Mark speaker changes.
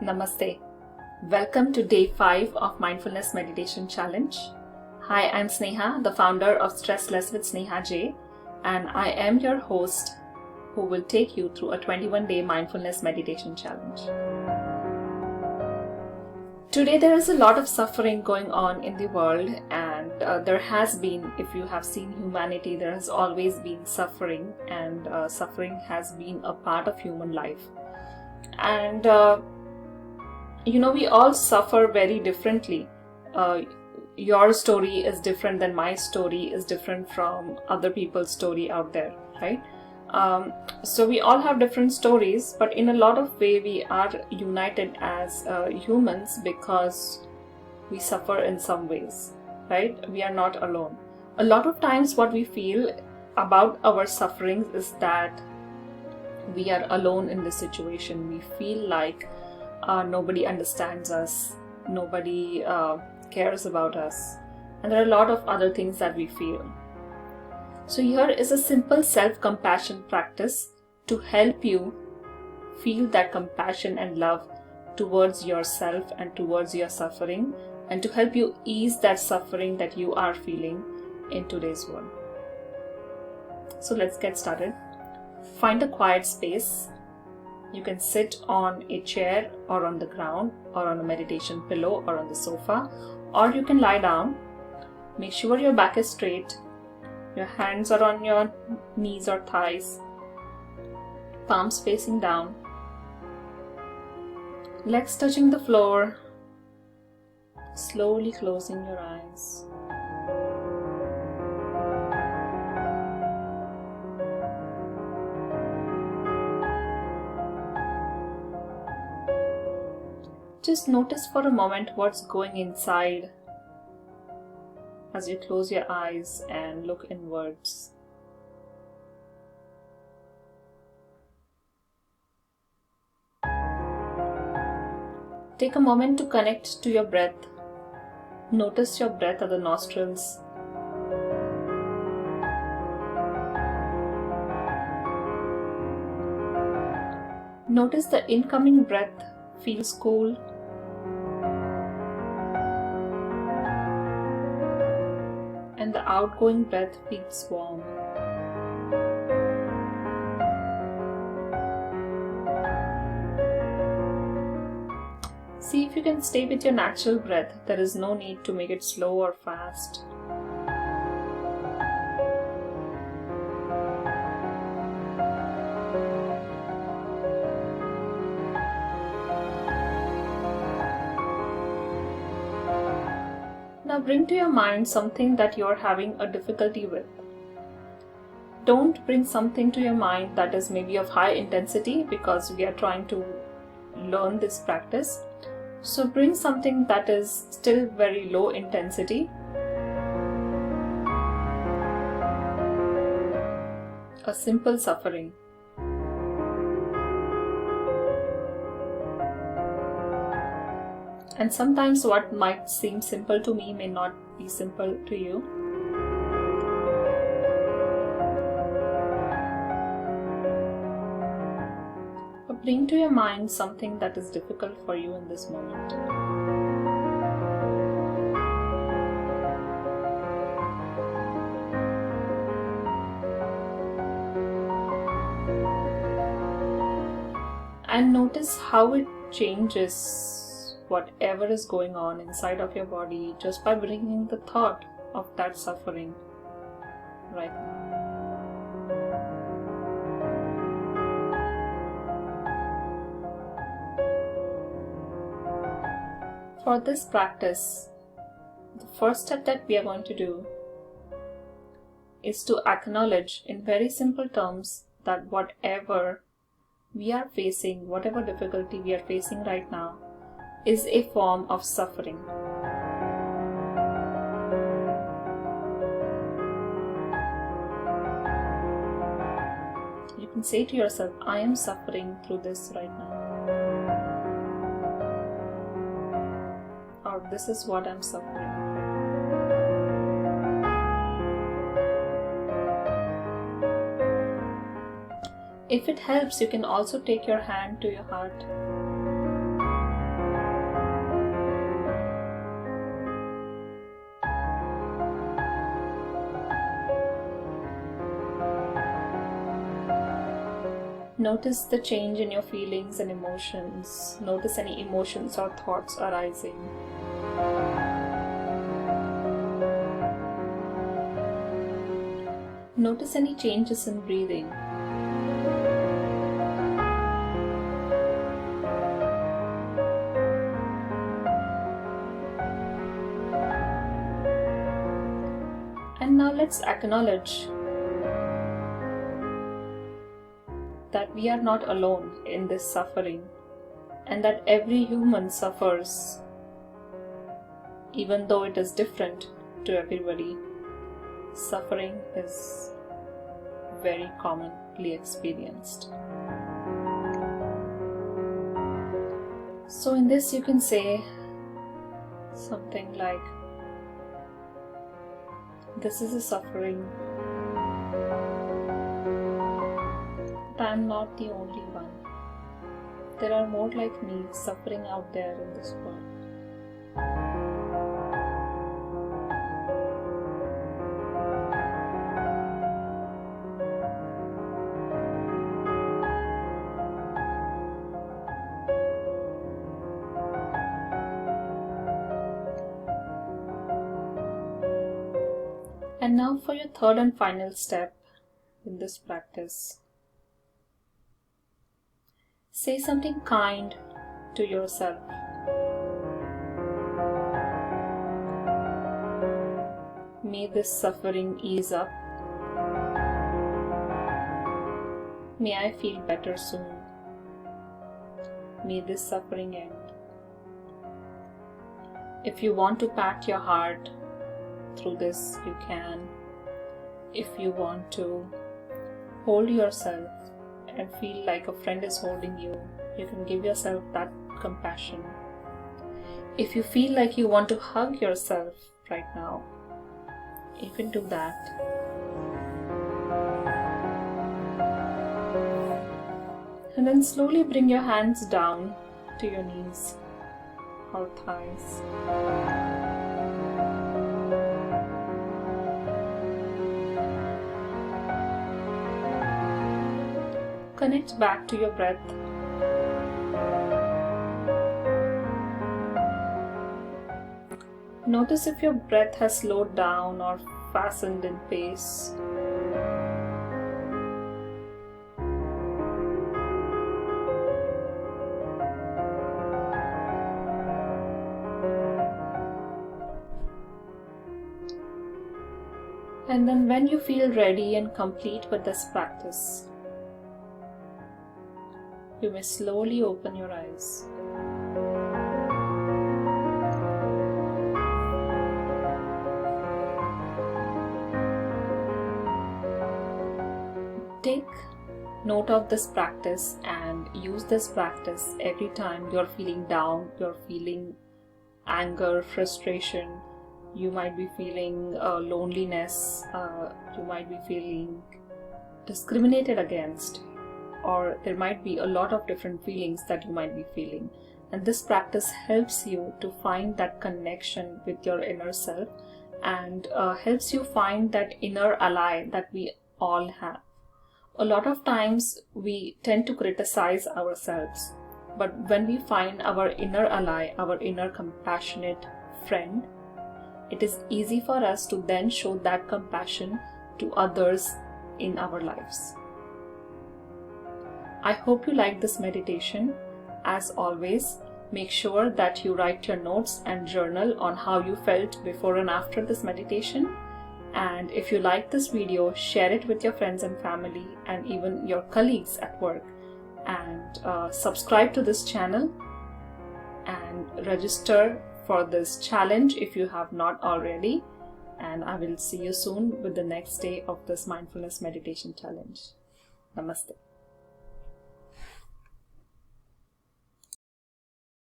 Speaker 1: Namaste. Welcome to day 5 of Mindfulness Meditation Challenge. Hi, I'm Sneha, the founder of Stress Less with Sneha J, and I am your host who will take you through a 21-day Mindfulness Meditation Challenge. Today there is a lot of suffering going on in the world, and there has been, if you have seen humanity, there has always been suffering, and suffering has been a part of human life. And we all suffer very differently. Your story is different than my story is different from other people's story out there, right? So we all have different stories, but in a lot of way we are united as humans because we suffer in some ways, right? We are not alone. A lot of times what we feel about our sufferings is that we are alone in this situation. We feel like nobody understands us, nobody cares about us, and there are a lot of other things that we feel. So here is a simple self-compassion practice to help you feel that compassion and love towards yourself and towards your suffering, and to help you ease that suffering that you are feeling in today's world. So let's get started. Find a quiet space. You can sit on a chair or on the ground or on a meditation pillow or on the sofa, or you can lie down. Make sure your back is straight. Your hands are on your knees or thighs, palms facing down, legs touching the floor, slowly closing your eyes. Just notice for a moment what's going inside as you close your eyes and look inwards. Take a moment to connect to your breath. Notice your breath at the nostrils. Notice the incoming breath feels cool, and the outgoing breath feels warm. See if you can stay with your natural breath. There is no need to make it slow or fast. Now bring to your mind something that you are having a difficulty with. Don't bring something to your mind that is maybe of high intensity, because we are trying to learn this practice. So bring something that is still very low intensity. A simple suffering. And sometimes what might seem simple to me may not be simple to you. But bring to your mind something that is difficult for you in this moment. And notice how it changes whatever is going on inside of your body just by bringing the thought of that suffering right now. For this practice, the first step that we are going to do is to acknowledge in very simple terms that whatever we are facing, whatever difficulty we are facing right now, is a form of suffering. You can say to yourself, I am suffering through this right now. Or this is what I'm suffering. If it helps, you can also take your hand to your heart. Notice the change in your feelings and emotions. Notice any emotions or thoughts arising. Notice any changes in breathing. And now let's acknowledge that we are not alone in this suffering, and that every human suffers, even though it is different to everybody. Suffering is very commonly experienced. So in this you can say something like, this is a suffering, but I am not the only one. There are more like me suffering out there in this world. And now for your third and final step in this practice. Say something kind to yourself. May this suffering ease up. May I feel better soon. May this suffering end. If you want to pat your heart through this, you can. If you want to hold yourself and feel like a friend is holding you, you can give yourself that compassion. If you feel like you want to hug yourself right now, you can do that. And then slowly bring your hands down to your knees or thighs. Connect back to your breath. Notice if your breath has slowed down or fastened in pace. And then when you feel ready and complete with this practice, you may slowly open your eyes. Take note of this practice and use this practice every time you're feeling down, you're feeling anger, frustration, you might be feeling loneliness, you might be feeling discriminated against, or there might be a lot of different feelings that you might be feeling. And this practice helps you to find that connection with your inner self and helps you find that inner ally that we all have. A lot of times we tend to criticize ourselves, but when we find our inner ally, our inner compassionate friend, it is easy for us to then show that compassion to others in our lives. I hope you liked this meditation. As always, make sure that you write your notes and journal on how you felt before and after this meditation. And if you like this video, share it with your friends and family and even your colleagues at work. And subscribe to this channel and register for this challenge if you have not already. And I will see you soon with the next day of this mindfulness meditation challenge. Namaste.